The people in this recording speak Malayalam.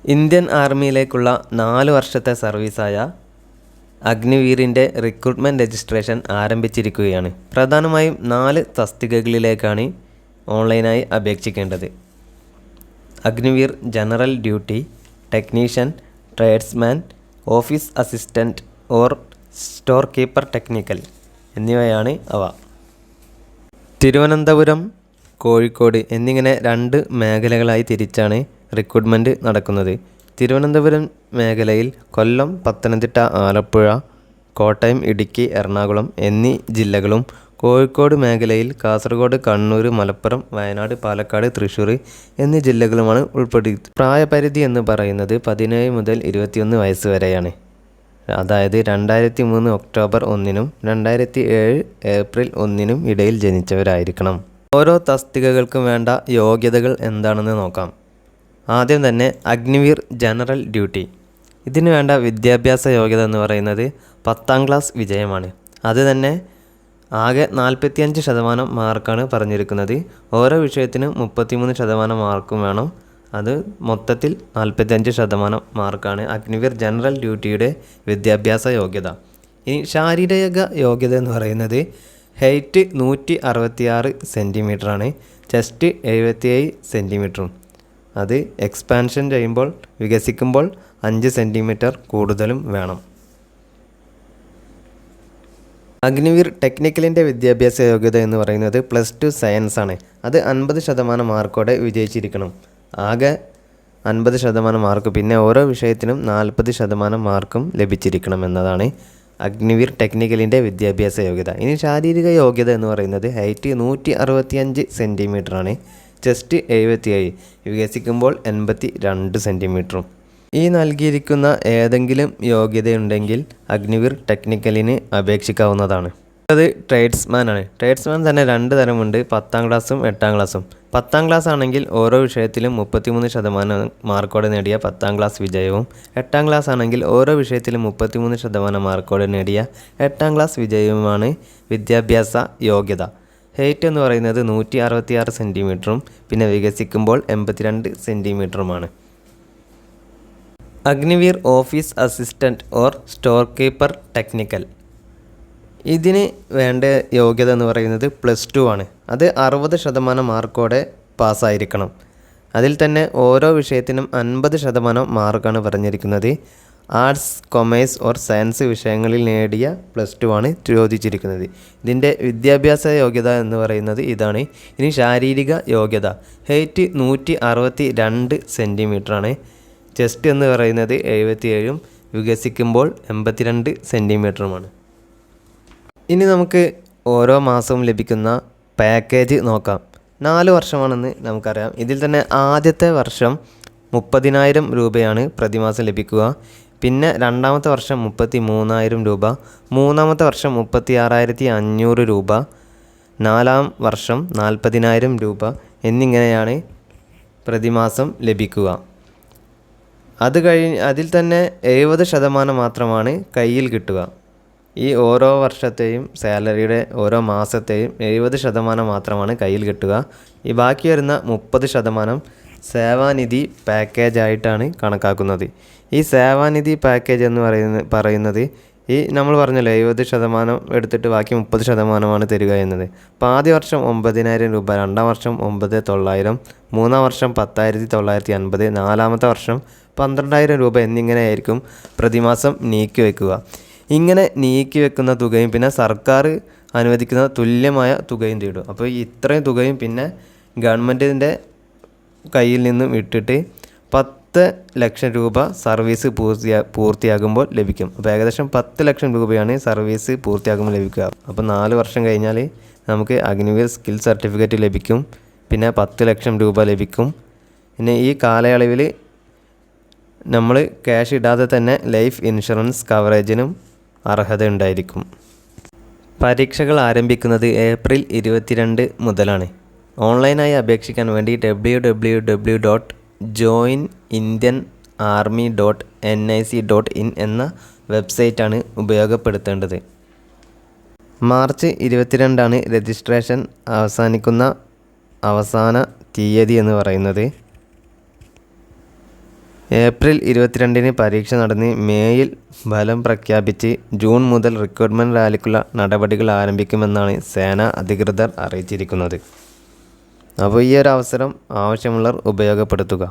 ഇന്ത്യൻ ആർമിയിലേക്കുള്ള 4 വർഷത്തെ സർവീസായ അഗ്നിവീറിൻ്റെ റിക്രൂട്ട്മെൻറ്റ് രജിസ്ട്രേഷൻ ആരംഭിച്ചിരിക്കുകയാണ്. പ്രധാനമായും 4 തസ്തികകളിലേക്കാണ് ഓൺലൈനായി അപേക്ഷിക്കേണ്ടത്. Agniveer general duty, technician, tradesman, office assistant or store keeper technical എന്നിവയാണ് അവ. തിരുവനന്തപുരം, കോഴിക്കോട് എന്നിങ്ങനെ 2 മേഖലകളായി തിരിച്ചാണ് റിക്രൂട്ട്മെൻറ്റ് നടക്കുന്നത്. തിരുവനന്തപുരം മേഖലയിൽ കൊല്ലം, പത്തനംതിട്ട, ആലപ്പുഴ, കോട്ടയം, ഇടുക്കി, എറണാകുളം എന്നീ ജില്ലകളും, കോഴിക്കോട് മേഖലയിൽ കാസർഗോഡ്, കണ്ണൂർ, മലപ്പുറം, വയനാട്, പാലക്കാട്, തൃശ്ശൂർ എന്നീ ജില്ലകളുമാണ് ഉൾപ്പെടുത്തി. പ്രായപരിധി എന്ന് പറയുന്നത് 17 മുതൽ 21 വയസ്സ് വരെയാണ്. അതായത് 2003 ഒക്ടോബർ 1-നും 2007 ഏപ്രിൽ 1-നും ഇടയിൽ ജനിച്ചവരായിരിക്കണം. ഓരോ തസ്തികകൾക്കും വേണ്ട യോഗ്യതകൾ എന്താണെന്ന് നോക്കാം. ആദ്യം തന്നെ അഗ്നിവീർ ജനറൽ ഡ്യൂട്ടി. ഇതിന് വേണ്ട വിദ്യാഭ്യാസ യോഗ്യത എന്ന് പറയുന്നത് 10ാം ക്ലാസ് വിജയമാണ്. അത് തന്നെ ആകെ 45% മാർക്കാണ് പറഞ്ഞിരിക്കുന്നത്. ഓരോ വിഷയത്തിനും 33% മാർക്കും വേണം. അത് മൊത്തത്തിൽ 45% മാർക്കാണ് അഗ്നിവീർ ജനറൽ ഡ്യൂട്ടിയുടെ വിദ്യാഭ്യാസ യോഗ്യത. ഇനി ശാരീരിക യോഗ്യത എന്ന് പറയുന്നത് ഹൈറ്റ് 166 സെൻറ്റിമീറ്ററാണ്, ചെസ്റ്റ് 77 സെൻറ്റിമീറ്ററും. അത് എക്സ്പാൻഷൻ ചെയ്യുമ്പോൾ, വികസിക്കുമ്പോൾ 5 സെൻറ്റിമീറ്റർ കൂടുതലും വേണം. അഗ്നിവീർ ടെക്നിക്കലിൻ്റെ വിദ്യാഭ്യാസ യോഗ്യത എന്ന് പറയുന്നത് +2 സയൻസ് ആണ്. അത് 50% മാർക്കോടെ വിജയിച്ചിരിക്കണം. ആകെ 50% മാർക്ക്, പിന്നെ ഓരോ വിഷയത്തിനും 40% മാർക്കും ലഭിച്ചിരിക്കണം എന്നതാണ് അഗ്നിവീർ ടെക്നിക്കലിൻ്റെ വിദ്യാഭ്യാസ യോഗ്യത. ഇനി ശാരീരിക യോഗ്യത എന്ന് പറയുന്നത് ഹൈറ്റ് 165 സെൻറ്റിമീറ്ററാണ്, ചെസ്റ്റ് 77, വികസിക്കുമ്പോൾ 82 സെൻറ്റിമീറ്ററും. ഈ നൽകിയിരിക്കുന്ന ഏതെങ്കിലും യോഗ്യതയുണ്ടെങ്കിൽ അഗ്നിവീർ ടെക്നിക്കലിന് അപേക്ഷിക്കാവുന്നതാണ്. അത് ട്രേഡ്സ്മാൻ ആണ്. ട്രേഡ്സ്മാൻ തന്നെ 2 തരമുണ്ട്, 10ാം ക്ലാസ്സും 8ാം ക്ലാസ്സും. 10ാം ക്ലാസ് ആണെങ്കിൽ ഓരോ വിഷയത്തിലും 33% മാർക്കോടെ നേടിയ 10ാം ക്ലാസ് വിജയവും, 8ാം ക്ലാസ് ആണെങ്കിൽ ഓരോ വിഷയത്തിലും 33% മാർക്കോടെ നേടിയ 8ാം ക്ലാസ് വിജയവുമാണ് വിദ്യാഭ്യാസ യോഗ്യത. ഹൈറ്റ് എന്ന് പറയുന്നത് 166 സെൻറ്റിമീറ്ററും പിന്നെ വികസിക്കുമ്പോൾ 82 സെൻറ്റിമീറ്ററുമാണ്. Agniveer office assistant or store keeper technical. ഇതിന് വേണ്ട യോഗ്യത എന്ന് പറയുന്നത് +2 ആണ്. അത് 60% മാർക്കോടെ പാസ്സായിരിക്കണം. അതിൽ തന്നെ ഓരോ വിഷയത്തിനും 50% മാർക്കാണ് പറഞ്ഞിരിക്കുന്നത്. ആർട്സ്, കൊമേഴ്സ് ഓർ സയൻസ് വിഷയങ്ങളിൽ നേടിയ +2 ആണ് ചോദിച്ചിരിക്കുന്നത്. ഇതിൻ്റെ വിദ്യാഭ്യാസ യോഗ്യത എന്ന് പറയുന്നത് ഇതാണ്. ഇനി ശാരീരിക യോഗ്യത ഹൈറ്റ് 162 സെൻറ്റിമീറ്ററാണ്, ചെസ്റ്റ് എന്ന് പറയുന്നത് 77ഉം വികസിക്കുമ്പോൾ 82 സെൻറ്റിമീറ്ററുമാണ്. ഇനി നമുക്ക് ഓരോ മാസവും ലഭിക്കുന്ന പാക്കേജ് നോക്കാം. 4 വർഷമാണെന്ന് നമുക്കറിയാം. ഇതിൽ തന്നെ ആദ്യത്തെ വർഷം 30,000 രൂപയാണ് പ്രതിമാസം ലഭിക്കുക. പിന്നെ 2ാമത്തെ വർഷം 33,000 രൂപ, 3ാമത്തെ വർഷം 36,500 രൂപ, 4ാം വർഷം 40,000 രൂപ എന്നിങ്ങനെയാണ് പ്രതിമാസം ലഭിക്കുക. അതിൽ തന്നെ 70% മാത്രമാണ് കയ്യിൽ കിട്ടുക. ഈ ഓരോ വർഷത്തെയും സാലറിയുടെ ഓരോ മാസത്തെയും 70% മാത്രമാണ് കയ്യിൽ കിട്ടുക. ഈ ബാക്കി വരുന്ന 30% സേവാനിധി പാക്കേജായിട്ടാണ് കണക്കാക്കുന്നത്. ഈ സേവാനിധി പാക്കേജ് എന്ന് പറയുന്നത് ഈ നമ്മൾ പറഞ്ഞല്ലോ 70% എടുത്തിട്ട് ബാക്കി 30%മാണ് തരിക എന്നത്. അപ്പോൾ ആദ്യ വർഷം 9,000 രൂപ, 2ാം വർഷം 9,900, 3ാം വർഷം 10,950, 4ാമത്തെ വർഷം 12,000 രൂപ എന്നിങ്ങനെയായിരിക്കും പ്രതിമാസം നീക്കി വയ്ക്കുക. ഇങ്ങനെ നീക്കി വെക്കുന്ന തുകയും പിന്നെ സർക്കാർ അനുവദിക്കുന്ന തുല്യമായ തുകയും തേടും. അപ്പോൾ ഇത്രയും തുകയും പിന്നെ ഗവൺമെൻറ്റിൻ്റെ കയ്യിൽ നിന്നും ഇട്ടിട്ട് 10 ലക്ഷം രൂപ സർവീസ് പൂർത്തിയാകുമ്പോൾ ലഭിക്കും. അപ്പോൾ ഏകദേശം 10 ലക്ഷം രൂപയാണ് സർവീസ് പൂർത്തിയാകുമ്പോൾ ലഭിക്കുക. അപ്പോൾ 4 വർഷം കഴിഞ്ഞാൽ നമുക്ക് അഗ്നിവീർ സ്കിൽ സർട്ടിഫിക്കറ്റ് ലഭിക്കും, പിന്നെ 10 ലക്ഷം രൂപ ലഭിക്കും. പിന്നെ ഈ കാലയളവിൽ നമ്മൾ ക്യാഷ് ഇടാതെ തന്നെ ലൈഫ് ഇൻഷുറൻസ് കവറേജിനും അർഹത ഉണ്ടായിരിക്കും. പരീക്ഷകൾ ആരംഭിക്കുന്നത് ഏപ്രിൽ 22 മുതലാണ്. ഓൺലൈനായി അപേക്ഷിക്കാൻ വേണ്ടി www.joinindianarmy.nic.in എന്ന വെബ്സൈറ്റാണ് ഉപയോഗപ്പെടുത്തേണ്ടത്. മാർച്ച് 22 രജിസ്ട്രേഷൻ അവസാന തീയതി എന്ന് പറയുന്നത്. ഏപ്രിൽ 22-ന് പരീക്ഷ നടന്ന് മേയിൽ ഫലം പ്രഖ്യാപിച്ച് ജൂൺ മുതൽ റിക്രൂട്ട്മെൻറ്റ് റാലിക്കുള്ള നടപടികൾ ആരംഭിക്കുമെന്നാണ് സേനാ അധികൃതർ അറിയിച്ചിരിക്കുന്നത്. അപ്പോൾ ഈ ഒരു അവസരം ആവശ്യമുള്ളവർ ഉപയോഗപ്പെടുത്തുക.